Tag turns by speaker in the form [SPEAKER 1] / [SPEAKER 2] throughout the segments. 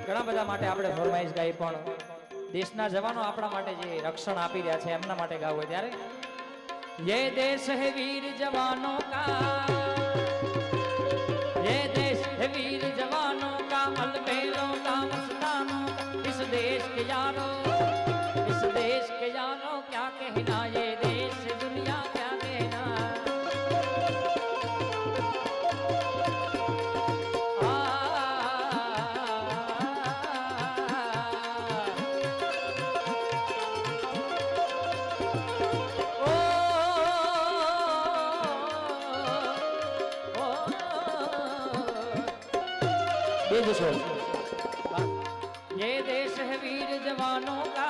[SPEAKER 1] ઘણા બધા માટે આપણે ફરમાઈશ ગાઈ, પણ દેશના જવાનો આપણા માટે જે રક્ષણ આપી રહ્યા છે એમના માટે ગાવું હોય ત્યારે ये देश है वीर जवानों का, ये देश है वीर जवानों का, अलबेलों का मस्तानों का, इस देश के यारों, इस देश के यारों क्या कहना, ये देश दुनिया क्या कहना। ये देश है वीर जवानों का,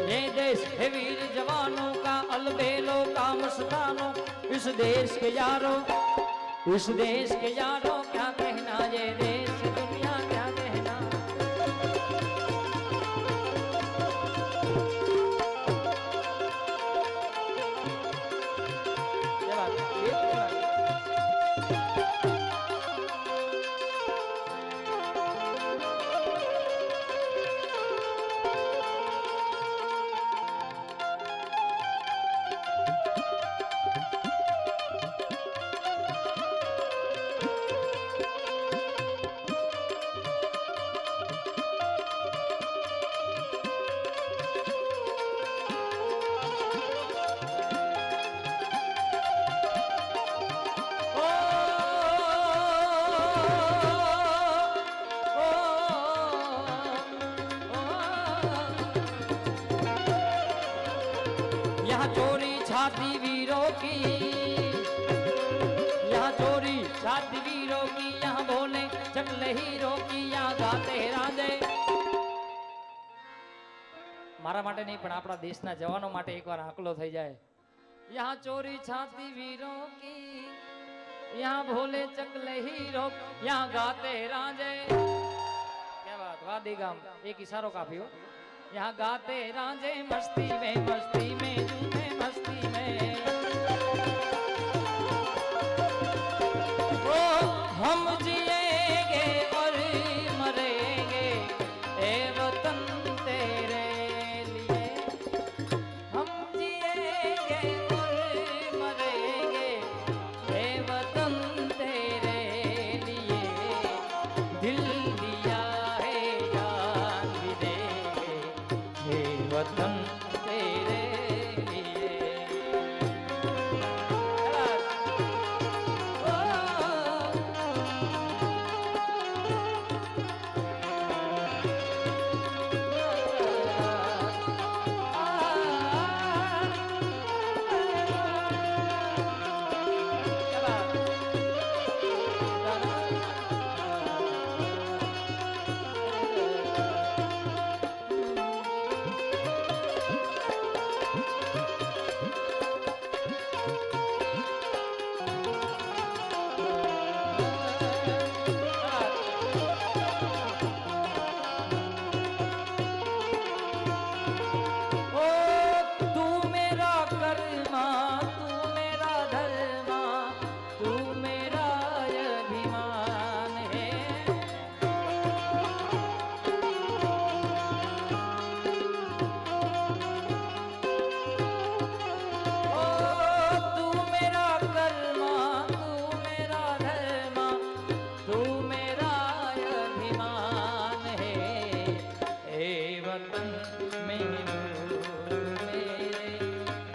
[SPEAKER 1] ये देश है वीर जवानों का, अलबेलों का मस्तानों, इस देश के यारों, इस देश के यारों क्या कहना, ये देश दुनिया क्या कहना। छाती वीरों की, यहाँ चोरी छाती वीरों की, यहाँ बोले चकले हीरो की, यहाँ गाते राजे। मारा माटे नहीं पण आपણા દેશના જવાનો માટે એકવાર આકલો થઈ જાય। यहाँ चोरी छाती वीरों की, यहाँ भोले चकले हीरो, यहाँ गाते राजे। क्या बात, वादी गाम एक इशारो काफी हो। यहाँ गाते राजे मस्ती में झूमे मस्ती में। ओ हम जिएंगे और मरेंगे ए वतन तेरे लिए, हम जिएंगे और मरेंगे ए वतन तेरे लिए, दिल दिया है जान भी देंगे हे वतन तेरे।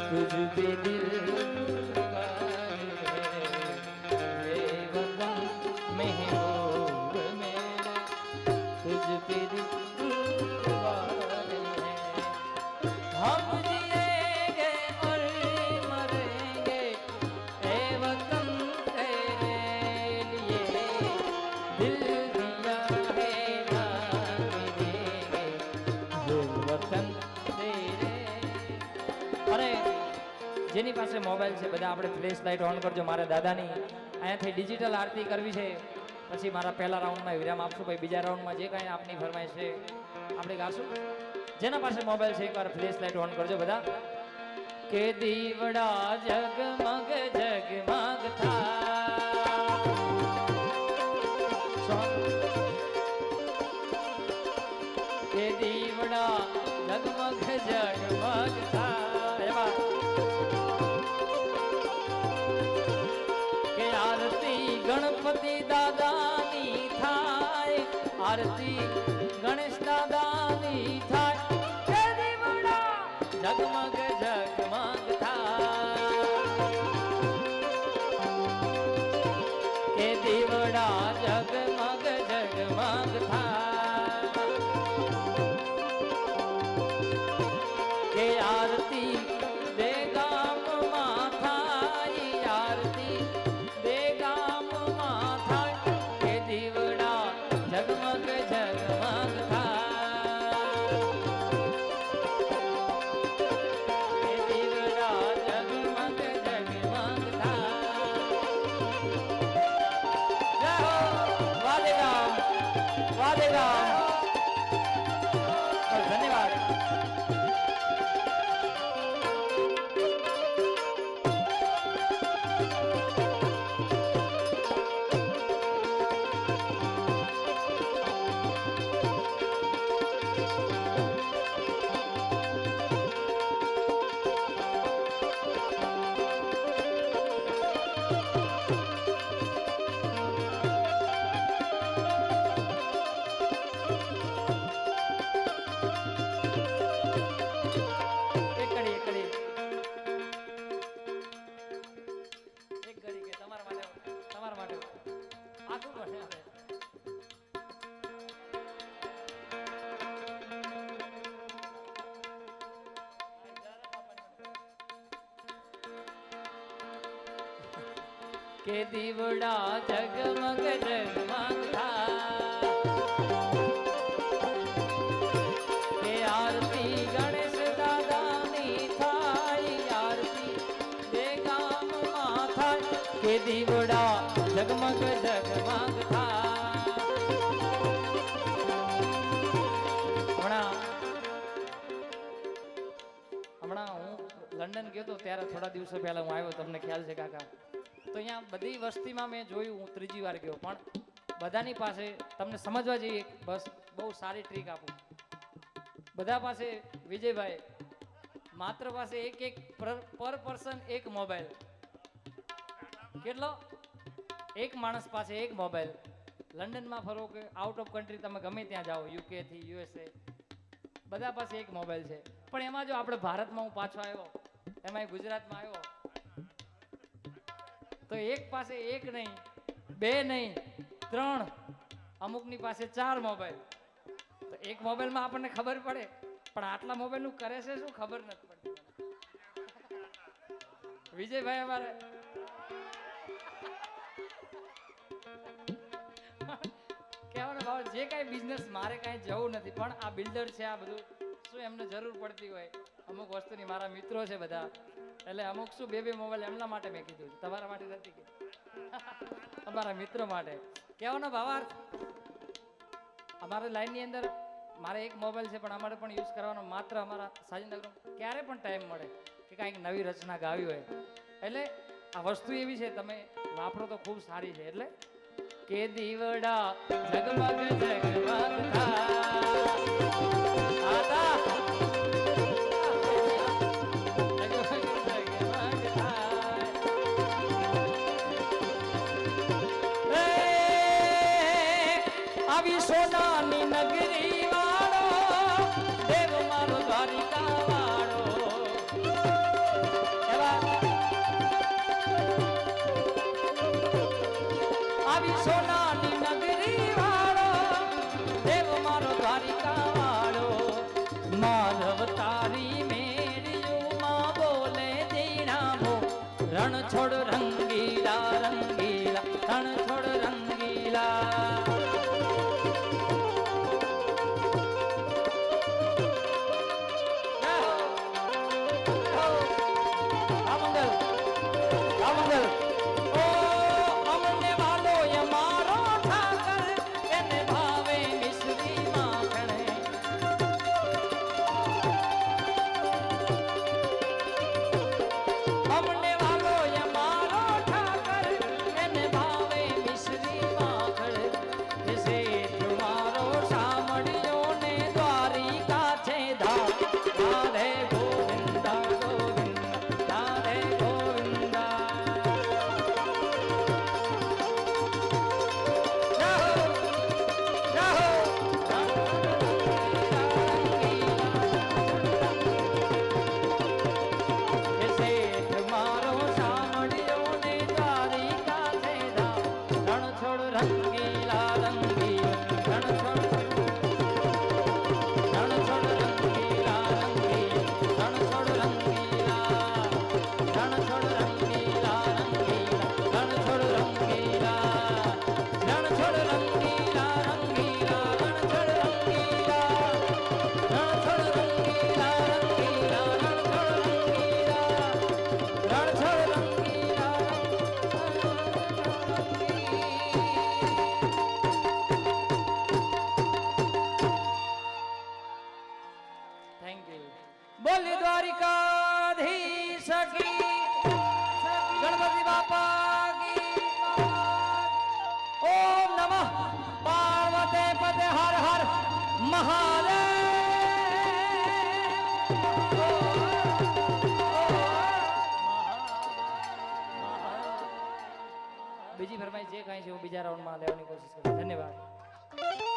[SPEAKER 1] तुझ पे दिल महबूब मेरे, तुझ पे दिल हम जिएंगे और मरेंगे ए वतन तेरे लिए, दिल दिया है जान भी देंगे वो वतन तेरे। अरे જેની પાસે મોબાઈલ છે બધા આપણે ફ્લેશ લાઇટ ઓન કરજો। મારા દાદાની અહીંયાથી ડિજિટલ આરતી કરવી છે, પછી મારા પહેલા રાઉન્ડમાં વિરામ આપશું, ભાઈ બીજા રાઉન્ડમાં જે કાંઈ આપની ફરમાઈશ છે આપણે ગાશું। જેના પાસે મોબાઈલ છે એકવાર ફ્લેશ લાઇટ ઓન કરજો બધા। કે દીવડા જગમગ જગમગ થા જગમગ થાય કે આરતી ગણપતિ દાદાની થાય આરતી ગણેશ દાદાની થાય કે દીવડા જગમગ જગમગ થાય કે દીવડા જગમગ જગમગ થાય કે આરતી દે ગામમાં થાય આરતી દે ગામમાં થાય કે દીવડા જગમગ જગમગ થાય કે દીવડા જગમગ જગમગ થાય જય હો વાદેગામ વાદેગામ ધન્યવાદ કે દીવડા જગમગ જગમગ થાય કે આરતી ગણેશ દાદાની થાય આરતી દે ગામમાં થાય કે દીવડા જગમગ જગમગ થાય હમણાં હું લંડન ગયો તો ત્યારે થોડા દિવસો પહેલા હું આવ્યો તમને ખ્યાલ છે કાકા તો અહીંયા બધી વસ્તીમાં મેં જોયું હું ત્રીજી વાર ગયો પણ બધાની પાસે તમને સમજવા જઈએ બસ બહુ સારી ટ્રીક આપું બધા પાસે વિજયભાઈ માત્ર પાસે એક પર પર્સન એક મોબાઈલ કેટલો એક માણસ પાસે એક મોબાઈલ લંડનમાં ફરો કે આઉટ ઓફ કન્ટ્રી તમે ગમે ત્યાં જાઓ યુકે થી યુએસએ બધા પાસે એક મોબાઈલ છે પણ એમાં જો આપણે ભારતમાં હું પાછો આવ્યો એમાં ગુજરાતમાં આવ્યો તો એક પાસે એક નહીં બે નહીં ત્રણ અમુકની પાસે 4 મોબાઈલ તો એક મોબાઈલમાં આપણને ખબર પડે પણ આટલા મોબાઈલનું કરે છે શું ખબર નથી પડતી વિજયભાઈ અમારે કહેવાનો ભાવ જે કાંઈ બિઝનેસ મારે કાંઈ જવું નથી પણ આ બિલ્ડર છે આ બધું શું એમને જરૂર પડતી હોય અમુક વસ્તુની મારા મિત્રો છે બધા એટલે અમુક શું બે મોબાઈલ એમના માટે મેં કીધું તમારા માટે નથી કીધું તમારા મિત્રો માટે કહેવાનો ભાવાર્થ અમારી લાઈનની અંદર મારે એક મોબાઈલ છે પણ અમારે પણ યુઝ કરવાનો માત્ર અમારા સાજનગર ક્યારે પણ ટાઈમ મળે કે કાંઈક નવી રચના ગાવી હોય એટલે આ વસ્તુ એવી છે તમે વાપરો તો ખૂબ સારી છે એટલે કે દીવડા જગમગ જગમગ થાય આવી સોનાની નગરી વાળો દેવ મારો દ્વારિકા વાળો આવી સોનાની નગરી વાળો દેવ મારો દ્વારિકા વાળો માધવ તારી મેળ્યું માં બોલે જીણામો રણ છોડ રંગીલા રંગીલા રણ છોડ રંગીલા की गणपति बापा की ओम नमः पार्वते पते हर हर महादेव બીજી ફરમાઈશ જે કાંઈ છે હું બીજા રાઉન્ડમાં લેવાની કોશિશ કરું ધન્યવાદ